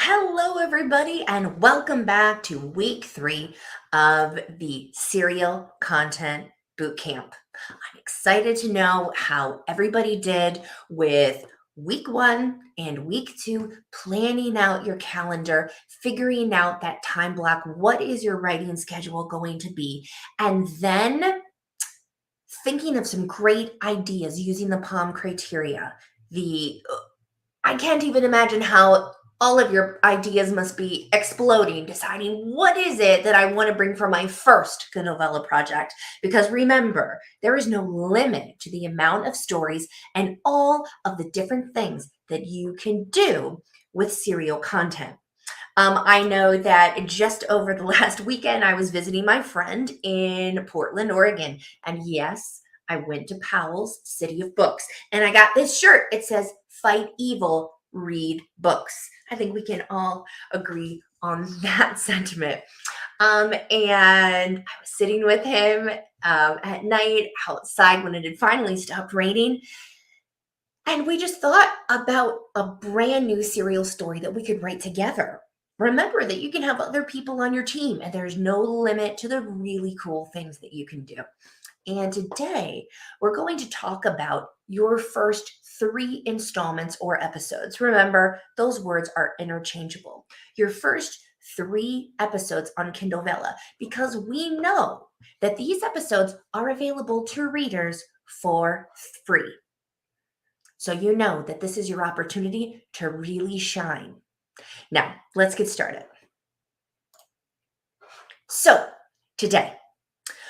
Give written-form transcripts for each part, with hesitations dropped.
Hello, everybody, and welcome back to week 3 of the Serial Content Bootcamp. I'm excited to know how everybody did with week 1 and week 2, planning out your calendar, figuring out that time block. What is your writing schedule going to be? And then thinking of some great ideas using the PALM criteria. I can't even imagine how all of your ideas must be exploding, deciding what is it that I want to bring for my first Kindle Vella project. Because remember, there is no limit to the amount of stories and all of the different things that you can do with serial content. I know that just over the last weekend, I was visiting my friend in Portland, Oregon. And yes, I went to Powell's City of Books and I got this shirt. It says, "Fight evil, read books." I think we can all agree on that sentiment. And I was sitting with him at night outside when it had finally stopped raining. And we just thought about a brand new serial story that we could write together. Remember that you can have other people on your team, and there's no limit to the really cool things that you can do. And today, we're going to talk about your first 3 installments or episodes. Remember, those words are interchangeable. Your first 3 episodes on Kindle Vella, because we know that these episodes are available to readers for free. So you know that this is your opportunity to really shine. Now, let's get started. So, today,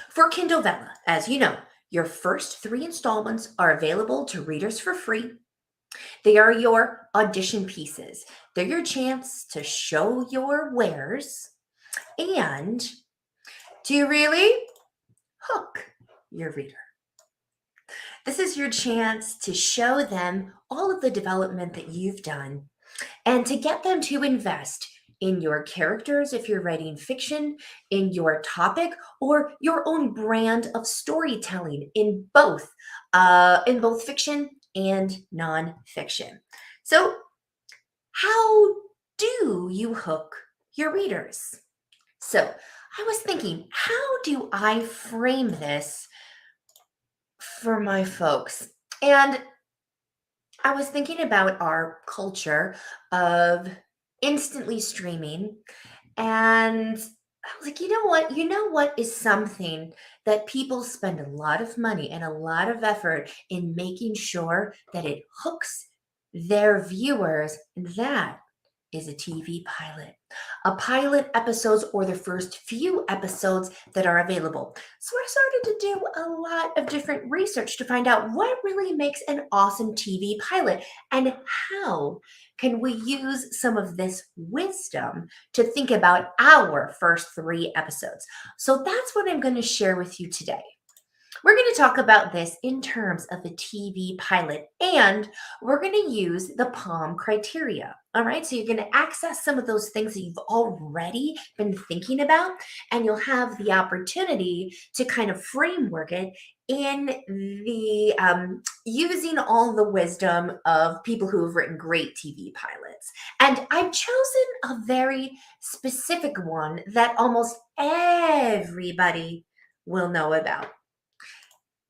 for Kindle Vella, as you know, your first 3 installments are available to readers for free. They are your audition pieces. They're your chance to show your wares and to really hook your reader. This is your chance to show them all of the development that you've done and to get them to invest in your characters if you're writing fiction, in your topic, or your own brand of storytelling in both fiction and nonfiction. So, how do you hook your readers? So, I was thinking, how do I frame this for my folks? And I was thinking about our culture of instantly streaming, and I was like, you know what? You know what is something that people spend a lot of money and a lot of effort in making sure that it hooks their viewers? And that is a TV pilot. A pilot episodes or the first few episodes that are available. So I started to do a lot of different research to find out what really makes an awesome TV pilot and how can we use some of this wisdom to think about our first 3 episodes. So that's what I'm going to share with you today. We're going to talk about this in terms of the TV pilot, and we're going to use the PALM criteria. All right, so you're going to access some of those things that you've already been thinking about, and you'll have the opportunity to kind of framework it in the using all the wisdom of people who have written great TV pilots. And I've chosen a very specific one that almost everybody will know about.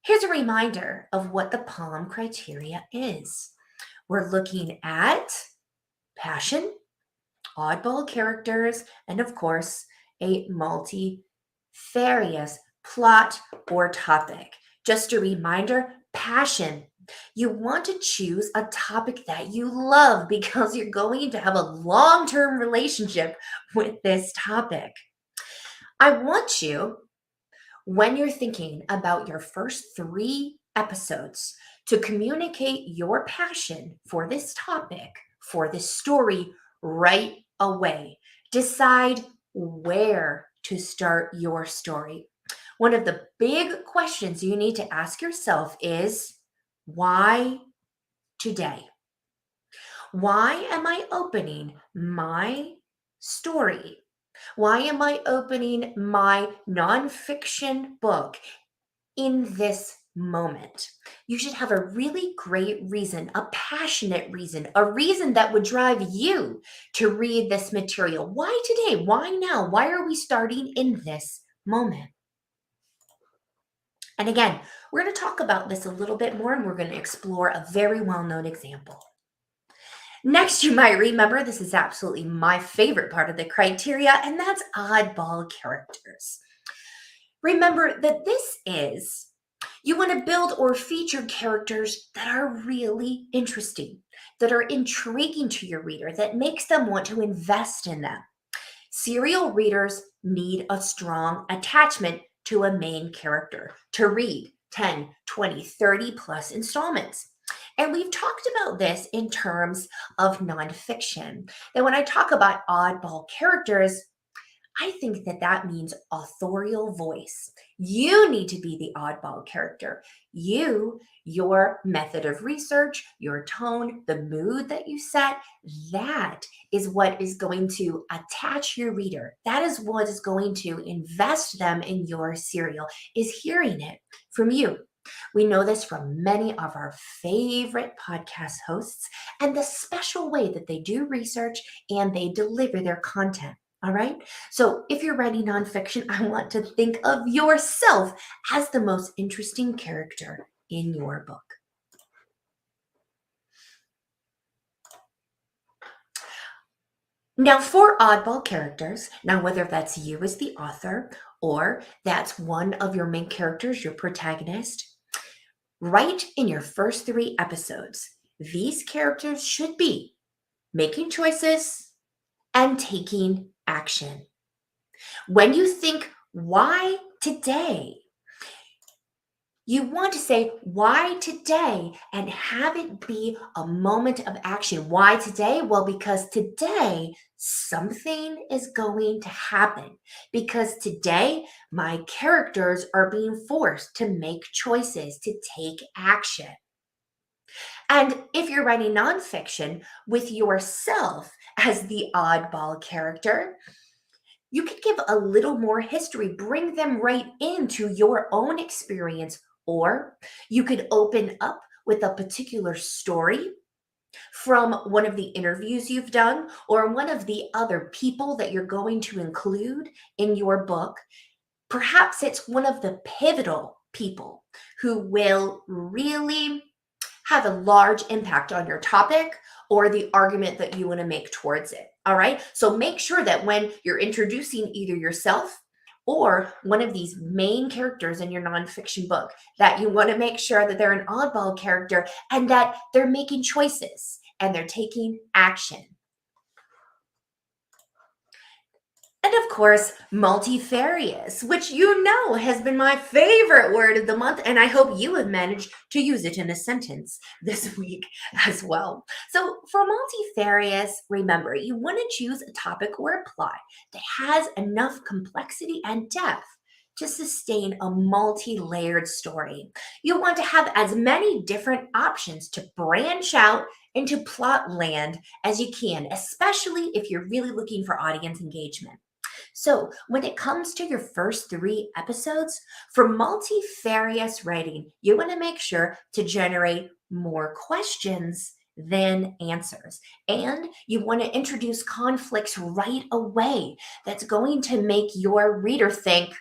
Here's a reminder of what the PALM criteria is. We're looking at passion, oddball characters, and of course, a multifarious plot or topic. Just a reminder, passion. You want to choose a topic that you love because you're going to have a long-term relationship with this topic. I want you, when you're thinking about your first 3 episodes, to communicate your passion for this topic, for this story right away. Decide where to start your story. One of the big questions you need to ask yourself is, why today? Why am I opening my story? Why am I opening my nonfiction book in this moment. You should have a really great reason, a passionate reason, a reason that would drive you to read this material. Why today? Why now? Why are we starting in this moment? And again, we're going to talk about this a little bit more, and we're going to explore a very well-known example. Next, you might remember this is absolutely my favorite part of the criteria, and that's oddball characters. Remember that you want to build or feature characters that are really interesting, that are intriguing to your reader, that makes them want to invest in them. Serial readers need a strong attachment to a main character to read 10, 20, 30 plus installments. And we've talked about this in terms of nonfiction. That when I talk about oddball characters, I think that means authorial voice. You need to be the oddball character. Your method of research, your tone, the mood that you set, that is what is going to attach your reader. That is what is going to invest them in your serial, is hearing it from you. We know this from many of our favorite podcast hosts and the special way that they do research and they deliver their content. All right. So if you're writing nonfiction, I want to think of yourself as the most interesting character in your book. Now, for oddball characters, whether that's you as the author or that's one of your main characters, your protagonist, write in your first 3 episodes. These characters should be making choices and taking action. When you think, why today? You want to say, why today? And have it be a moment of action. Why today? Well, because today something is going to happen. Because today my characters are being forced to make choices, to take action. And if you're writing nonfiction with yourself as the oddball character, you could give a little more history, bring them right into your own experience, or you could open up with a particular story from one of the interviews you've done or one of the other people that you're going to include in your book. Perhaps it's one of the pivotal people who will really have a large impact on your topic or the argument that you want to make towards it. All right. So make sure that when you're introducing either yourself or one of these main characters in your nonfiction book, that you want to make sure that they're an oddball character and that they're making choices and they're taking action. And of course, multifarious, which has been my favorite word of the month, and I hope you have managed to use it in a sentence this week as well. So for multifarious, remember, you want to choose a topic or a plot that has enough complexity and depth to sustain a multi-layered story. You want to have as many different options to branch out into plot land as you can, especially if you're really looking for audience engagement. So when it comes to your first 3 episodes, for multifarious writing, you want to make sure to generate more questions than answers. And you want to introduce conflicts right away. That's going to make your reader think,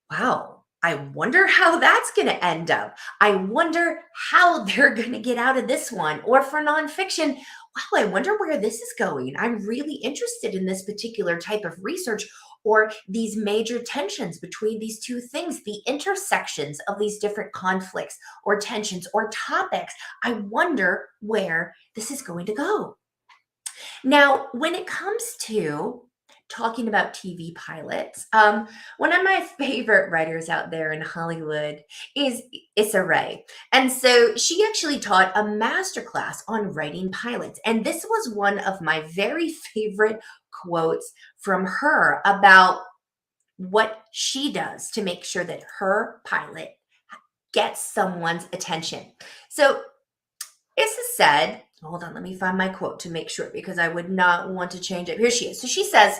wow, I wonder how that's going to end up. I wonder how they're going to get out of this one. Or for nonfiction, wow, I wonder where this is going. I'm really interested in this particular type of research or these major tensions between these two things, the intersections of these different conflicts or tensions or topics. I wonder where this is going to go. Now, when it comes to talking about TV pilots, one of my favorite writers out there in Hollywood is Issa Rae. And so she actually taught a masterclass on writing pilots. And this was one of my very favorite quotes from her about what she does to make sure that her pilot gets someone's attention. So Issa said, hold on, let me find my quote to make sure because I would not want to change it. Here she is. So she says,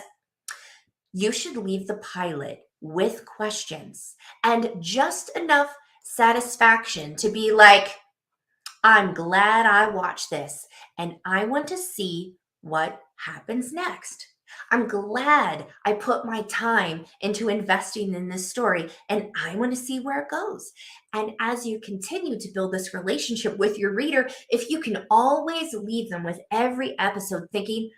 you should leave the pilot with questions and just enough satisfaction to be like, I'm glad I watched this and I want to see what happens next. I'm glad I put my time into investing in this story and I want to see where it goes. And as you continue to build this relationship with your reader, if you can always leave them with every episode thinking,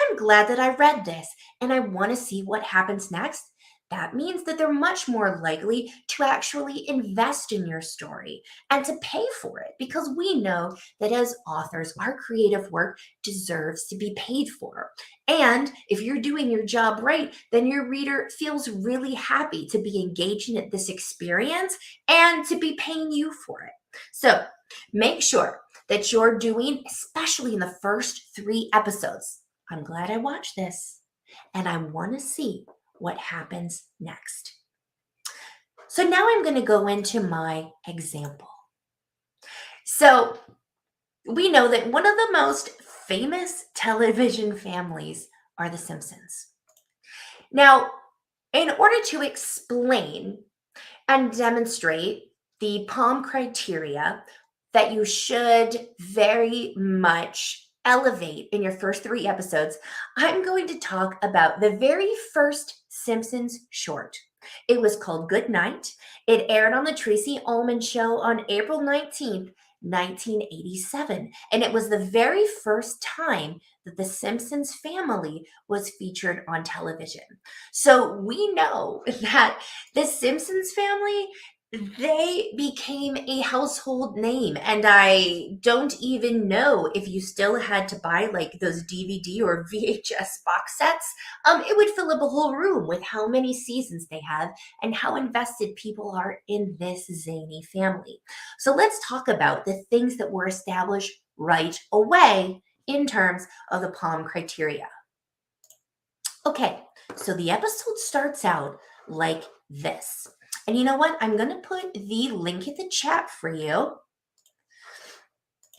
I'm glad that I read this and I want to see what happens next, that means that they're much more likely to actually invest in your story and to pay for it, because we know that as authors, our creative work deserves to be paid for. And if you're doing your job right, then your reader feels really happy to be engaging in this experience and to be paying you for it. So make sure that you're doing, especially in the first 3 episodes, I'm glad I watched this and I want to see what happens next. So now I'm going to go into my example. So we know that one of the most famous television families are the Simpsons. Now, in order to explain and demonstrate the Palm criteria that you should very much elevate in your first 3 episodes, I'm going to talk about the very first Simpsons short. It was called Good Night. It aired on the Tracy Ullman Show on April 19th, 1987. And it was the very first time that the Simpsons family was featured on television. So we know that the Simpsons family, they became a household name. And I don't even know if you still had to buy like those DVD or VHS box sets. It would fill up a whole room with how many seasons they have and how invested people are in this zany family. So let's talk about the things that were established right away in terms of the Palm criteria. Okay, so the episode starts out like this. And you know what? I'm going to put the link in the chat for you.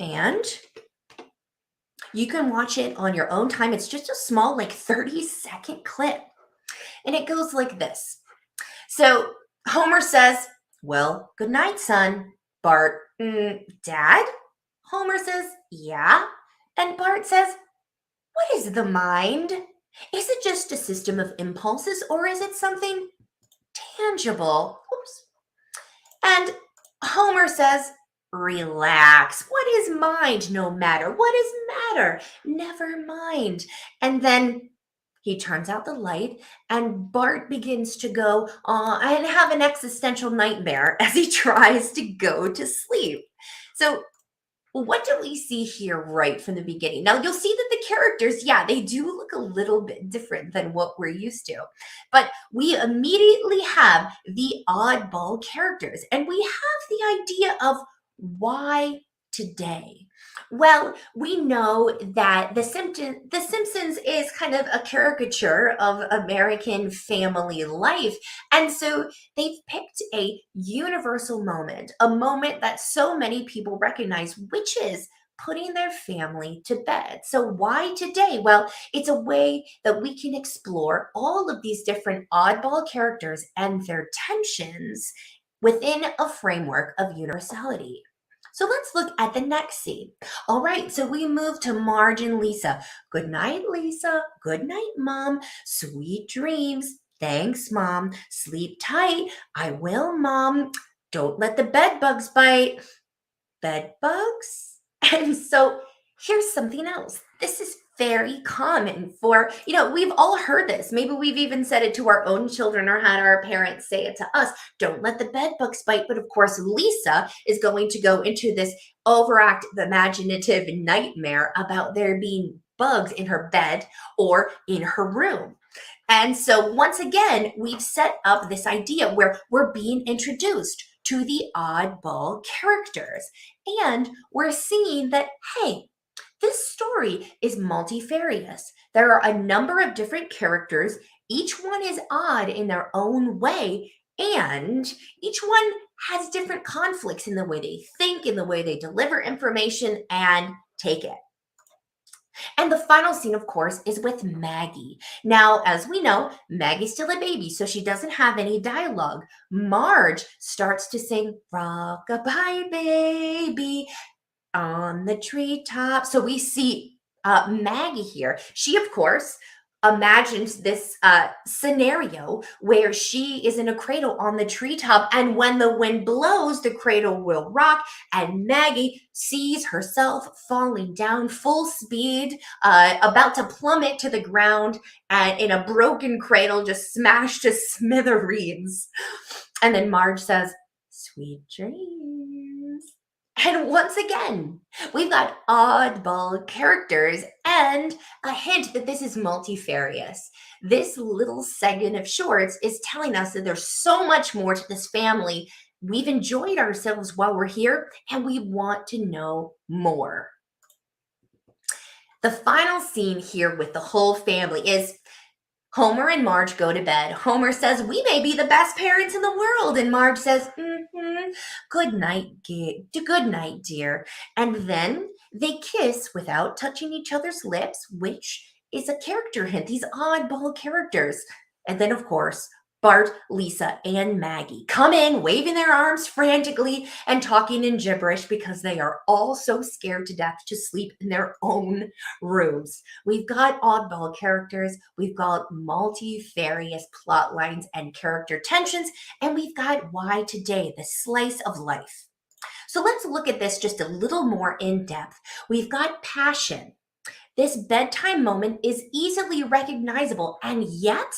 And you can watch it on your own time. It's just a small, like 30-second clip. And it goes like this. So Homer says, well, good night, son. Bart, Dad? Homer says, yeah. And Bart says, what is the mind? Is it just a system of impulses or is it something tangible? Oops. And Homer says, relax. What is mind? No matter. What is matter? Never mind. And then he turns out the light and Bart begins to go and have an existential nightmare as he tries to go to sleep. So what do we see here right from the beginning? Now, you'll see that the characters, yeah, they do look a little bit different than what we're used to. But we immediately have the oddball characters. And we have the idea of why today. Well, we know that The Simpsons is kind of a caricature of American family life. And so they've picked a universal moment, a moment that so many people recognize, which is putting their family to bed. So why today? Well, it's a way that we can explore all of these different oddball characters and their tensions within a framework of universality. So let's look at the next scene. All right, so we move to Marge and Lisa. Good night, Lisa. Good night, Mom. Sweet dreams. Thanks, Mom. Sleep tight. I will, Mom. Don't let the bed bugs bite. Bed bugs? And so here's something else. This is very common for, we've all heard this. Maybe we've even said it to our own children or had our parents say it to us. Don't let the bed bugs bite. But of course, Lisa is going to go into this overactive, imaginative nightmare about there being bugs in her bed or in her room. And so once again, we've set up this idea where we're being introduced to the oddball characters. And we're seeing that, hey, this story is multifarious. There are a number of different characters. Each one is odd in their own way. And each one has different conflicts in the way they think, in the way they deliver information and take it. And the final scene, of course, is with Maggie. Now, as we know, Maggie's still a baby, so she doesn't have any dialogue. Marge starts to sing, "Rock-a-bye baby," on the treetop. So we see Maggie here. She, of course, imagines this scenario where she is in a cradle on the treetop, and when the wind blows, the cradle will rock, and Maggie sees herself falling down full speed, about to plummet to the ground, and in a broken cradle, just smashed to smithereens. And then Marge says, "Sweet dreams." And once again, we've got oddball characters and a hint that this is multifarious. This little segment of shorts is telling us that there's so much more to this family. We've enjoyed ourselves while we're here, and we want to know more. The final scene here with the whole family is Homer and Marge go to bed. Homer says, "We may be the best parents in the world." And Marge says, "Good night, good night, dear." And then they kiss without touching each other's lips, which is a character hint, these oddball characters. And then, of course, Bart, Lisa, and Maggie come in waving their arms frantically and talking in gibberish because they are all so scared to death to sleep in their own rooms. We've got oddball characters, we've got multifarious plot lines and character tensions, and we've got Why Today, the slice of life. So let's look at this just a little more in depth. We've got passion. This bedtime moment is easily recognizable, and yet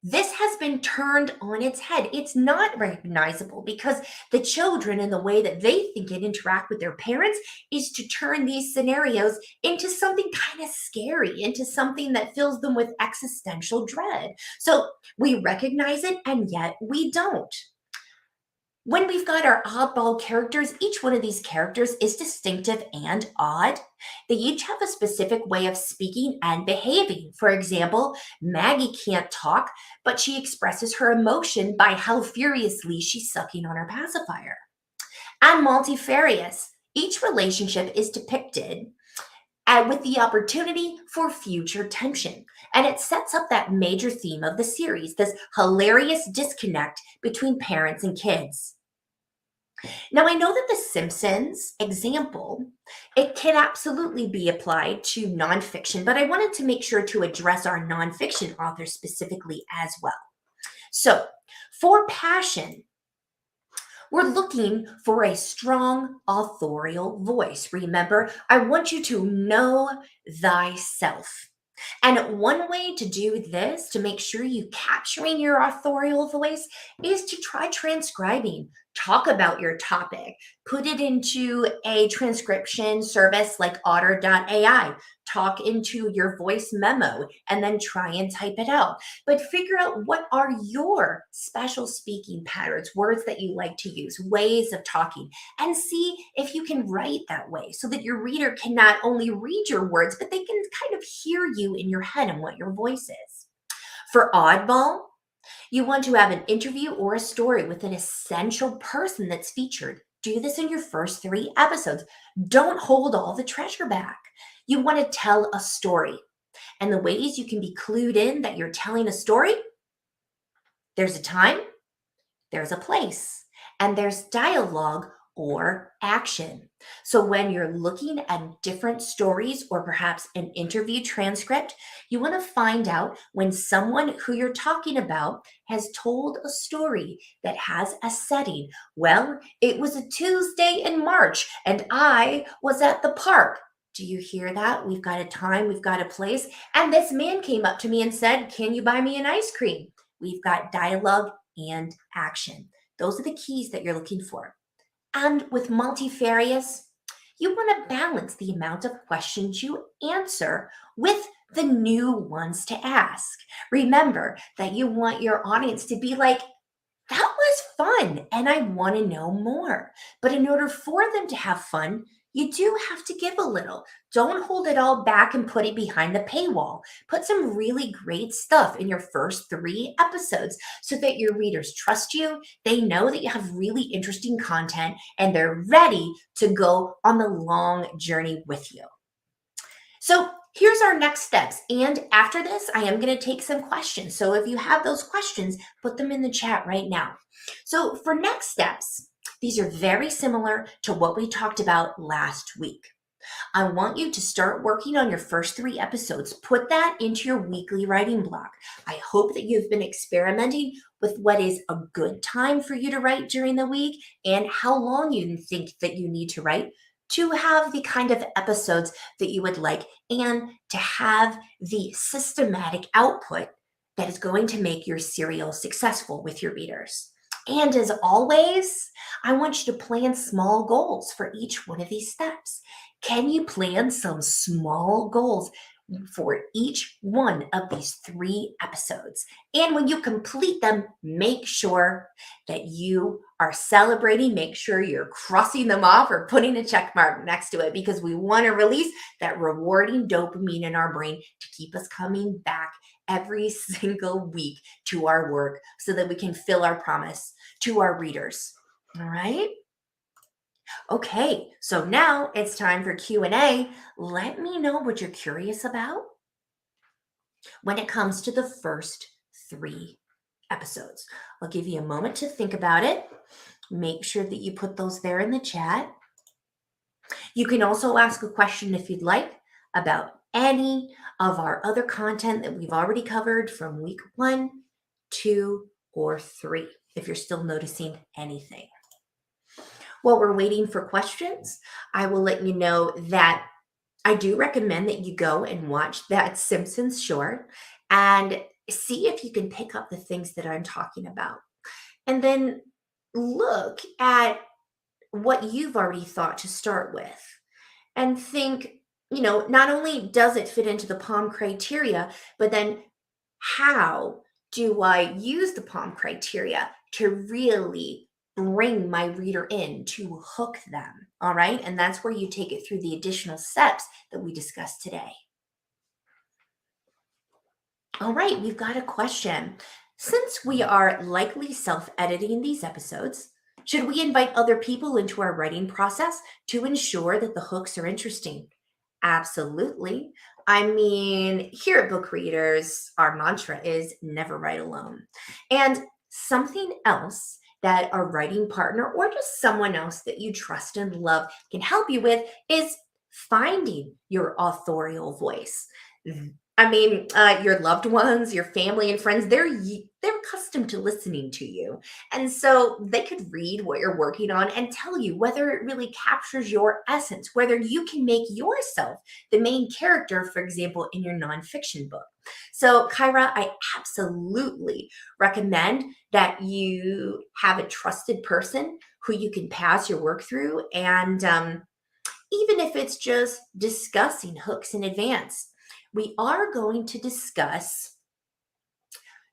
this has been turned on its head. It's not recognizable because the children and the way that they think and interact with their parents is to turn these scenarios into something kind of scary, into something that fills them with existential dread. So we recognize it, and yet we don't. When we've got our oddball characters, each one of these characters is distinctive and odd. They each have a specific way of speaking and behaving. For example, Maggie can't talk, but she expresses her emotion by how furiously she's sucking on her pacifier. And multifarious, each relationship is depicted with the opportunity for future tension. And it sets up that major theme of the series, this hilarious disconnect between parents and kids. Now, I know that the Simpsons example, it can absolutely be applied to nonfiction, but I wanted to make sure to address our nonfiction authors specifically as well. So, for passion, we're looking for a strong authorial voice. Remember, I want you to know thyself. And one way to do this, to make sure you capturing your authorial voice, is to try transcribing. Talk about your topic. Put it into a transcription service like Otter.ai. Talk into your voice memo and then try and type it out. But figure out what are your special speaking patterns, words that you like to use, ways of talking, and see if you can write that way so that your reader can not only read your words, but they can kind of hear you in your head and what your voice is. For oddball, you want to have an interview or a story with an essential person that's featured. Do this in your first 3 episodes. Don't hold all the treasure back. You want to tell a story. And the ways you can be clued in that you're telling a story, there's a time, there's a place, and there's dialogue or action. So when you're looking at different stories or perhaps an interview transcript, you want to find out when someone who you're talking about has told a story that has a setting. Well, it was a Tuesday in March and I was at the park. Do you hear that? We've got a time, we've got a place. And this man came up to me and said, "Can you buy me an ice cream?" We've got dialogue and action. Those are the keys that you're looking for. And with multifarious, you want to balance the amount of questions you answer with the new ones to ask. Remember that you want your audience to be like, "That was fun and I want to know more." But in order for them to have fun, you do have to give a little. Don't hold it all back and put it behind the paywall. Put some really great stuff in your first 3 episodes so that your readers trust you. They know that you have really interesting content and they're ready to go on the long journey with you. So here's our next steps. And after this, I am going to take some questions. So if you have those questions, put them in the chat right now. So for next steps, these are very similar to what we talked about last week. I want you to start working on your first 3 episodes. Put that into your weekly writing block. I hope that you've been experimenting with what is a good time for you to write during the week and how long you think that you need to write to have the kind of episodes that you would like and to have the systematic output that is going to make your serial successful with your readers. And as always, I want you to plan small goals for each one of these steps. Can you plan some small goals for each one of these 3 episodes? And when you complete them, make sure that you are celebrating. Make sure you're crossing them off or putting a check mark next to it because we want to release that rewarding dopamine in our brain to keep us coming back every single week to our work so that we can fill our promise to our readers. All right? Okay, so now it's time for Q&A. Let me know what you're curious about when it comes to the first 3 episodes. I'll give you a moment to think about it. Make sure that you put those there in the chat. You can also ask a question if you'd like about any of our other content that we've already covered from week 1, 2, or 3, if you're still noticing anything. While we're waiting for questions, I will let you know that I do recommend that you go and watch that Simpsons short and see if you can pick up the things that I'm talking about. And then look at what you've already thought to start with and think, not only does it fit into the PALM criteria, but then how do I use the PALM criteria to really bring my reader in, to hook them? All right. And that's where you take it through the additional steps that we discussed today. All right. We've got a question. Since we are likely self-editing these episodes, should we invite other people into our writing process to ensure that the hooks are interesting? Absolutely. I mean, here at Book Readers, our mantra is never write alone. And something else that a writing partner or just someone else that you trust and love can help you with is finding your authorial voice. I mean, your loved ones, your family and friends, they're accustomed to listening to you. And so they could read what you're working on and tell you whether it really captures your essence, whether you can make yourself the main character, for example, in your nonfiction book. So, Kyra, I absolutely recommend that you have a trusted person who you can pass your work through. And even if it's just discussing hooks in advance, we are going to discuss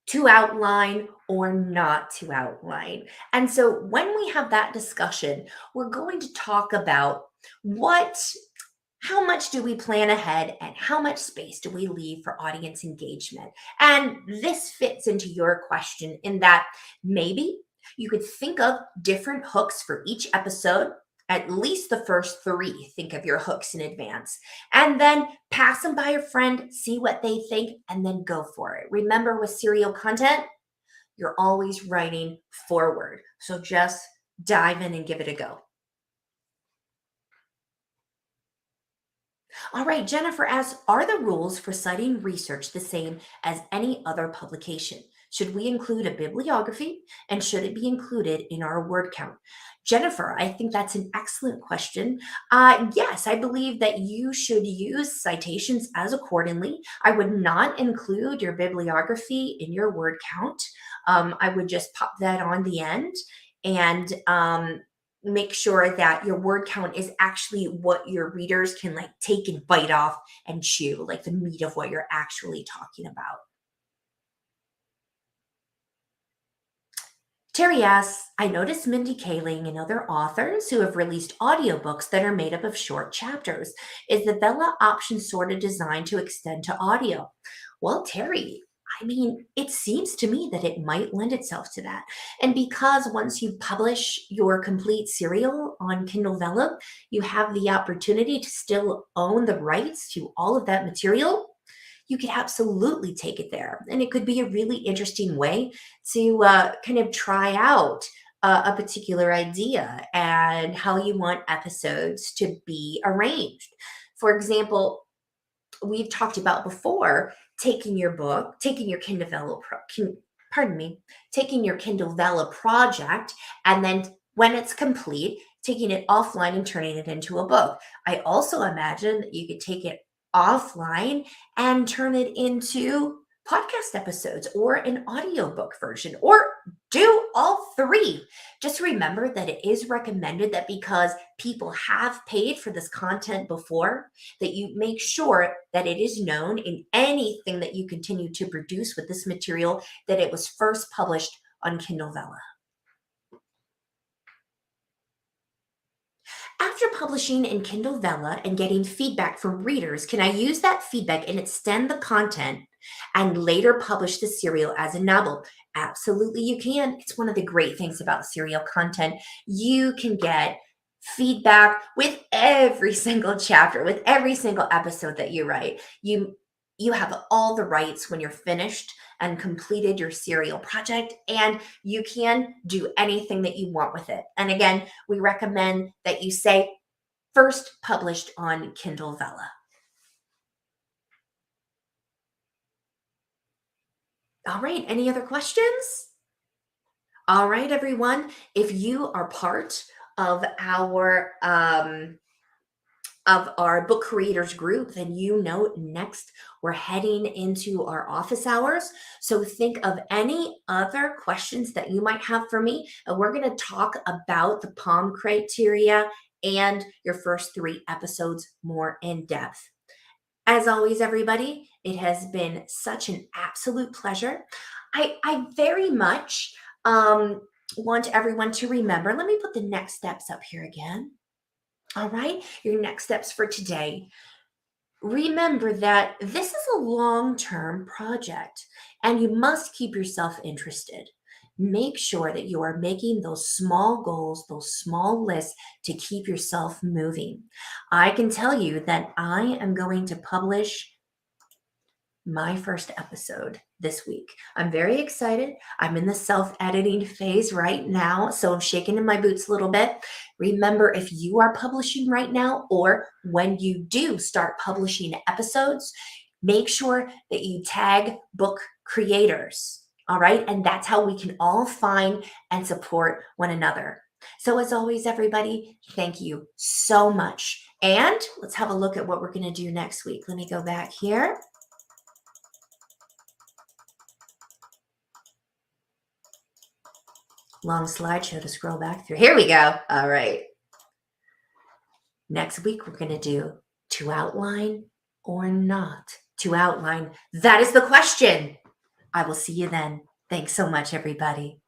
to outline or not to outline. And so when we have that discussion, we're going to talk about how much do we plan ahead and how much space do we leave for audience engagement? And this fits into your question in that maybe you could think of different hooks for each episode. At least the first 3, think of your hooks in advance, and then pass them by a friend, see what they think, and then go for it. Remember, with serial content, you're always writing forward. So just dive in and give it a go. All right, Jennifer asks, are the rules for citing research the same as any other publication? Should we include a bibliography, and should it be included in our word count? Jennifer, I think that's an excellent question. Yes, I believe that you should use citations as accordingly. I would not include your bibliography in your word count. I would just pop that on the end and make sure that your word count is actually what your readers can take and bite off and chew, like the meat of what you're actually talking about. Terry asks, I noticed Mindy Kaling and other authors who have released audiobooks that are made up of short chapters. Is the Vella option sort of designed to extend to audio? Well, Terry, I mean, it seems to me that it might lend itself to that. And because once you publish your complete serial on Kindle Vella, you have the opportunity to still own the rights to all of that material, you could absolutely take it there. And it could be a really interesting way to kind of try out a particular idea and how you want episodes to be arranged. For example, we've talked about before taking your book, taking your Kindle Vella, pardon me, taking your Kindle Vella project, and then when it's complete, taking it offline and turning it into a book. I also imagine that you could take it offline and turn it into podcast episodes or an audiobook version or do all three. Just remember that it is recommended that because people have paid for this content before, that you make sure that it is known in anything that you continue to produce with this material that it was first published on Kindle Vella. After publishing in Kindle Vella and getting feedback from readers, can I use that feedback and extend the content and later publish the serial as a novel? Absolutely, you can. It's one of the great things about serial content. You can get feedback with every single chapter, with every single episode that you write. You have all the rights when you're finished and completed your serial project, and you can do anything that you want with it. And again, we recommend that you say first published on Kindle Vella. All right, any other questions? All right, everyone. If you are part of our book creators group, then you know next we're heading into our office hours. So think of any other questions that you might have for me. And we're going to talk about the POM criteria and your first 3 episodes more in depth. As always, everybody, it has been such an absolute pleasure. I very much want everyone to remember. Let me put the next steps up here again. All right, your next steps for today. Remember that this is a long-term project and you must keep yourself interested. Make sure that you are making those small goals, those small lists to keep yourself moving. I can tell you that I am going to publish my first episode this week. I'm very excited. I'm in the self-editing phase right now, so I'm shaking in my boots a little bit. Remember, if you are publishing right now or when you do start publishing episodes, make sure that you tag book creators. All right? And that's how we can all find and support one another. So as always, everybody, thank you so much. And let's have a look at what we're going to do next week. Let me go back here. Long slideshow to scroll back through. Here we go. All right. Next week, we're going to do to outline or not to outline. That is the question. I will see you then. Thanks so much, everybody.